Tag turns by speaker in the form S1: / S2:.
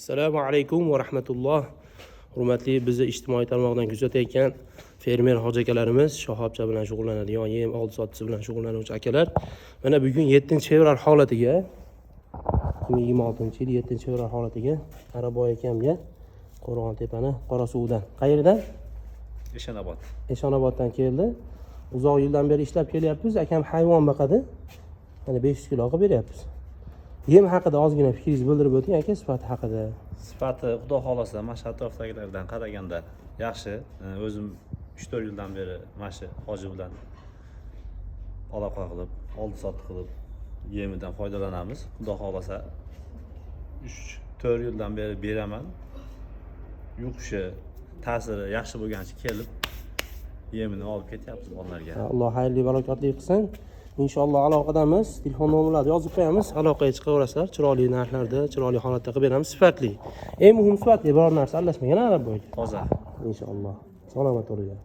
S1: Assalomu alaykum va rahmatulloh. Hurmatli bizni ijtimoiy tarmoqdan kuzatayotgan fermer hoji akalarimiz, shoxobcha bilan shug'ullanadigan, yem oldi sotisi bilan shug'ullanuvchi akalar. Mana bugun 7-fevral holatiga 2026-yil 7-fevral holatiga Araboy akamga Qo'rg'on-Tepani Qorasuvdan. Qayerdan? Eshonoboddan keldi. Uzoq yildan beri ishlab kelyapmiz. Akam hayvon boqadi. Mana 500 kilo qilib beryapmiz. Yem haqida ozgina fikringizni bildirib o'ting aka, sifati haqida.
S2: Sifati xudo xolasa mana shu atrofdagilardan qaraganda yaxshi. O'zim 3-4 yildan beri mana shu hoji bilan aloqa qilib, oldi-sotdi qilib yemidan foydalanamiz. Xudo xolasa 3-4 yildan beri beraman. Yuqishi, ta'siri yaxshi bo'lgancha kelib yemini olib ketyapmiz bolalarga.
S1: Alloh xayrli barokatli qilsin. Inshaalloh aloqadamiz. Telefon nomerlarini yozib qo'yamiz. Aloqaga chiqaverasizlar. Chiroyli narxlarda, chiroyli holatda qilib beramiz. Sifatli. Eng muhim sifatli, biror narsa aralashmagan Araboyga.
S2: Toza.
S1: Inshaalloh. Salomat bo'linglar.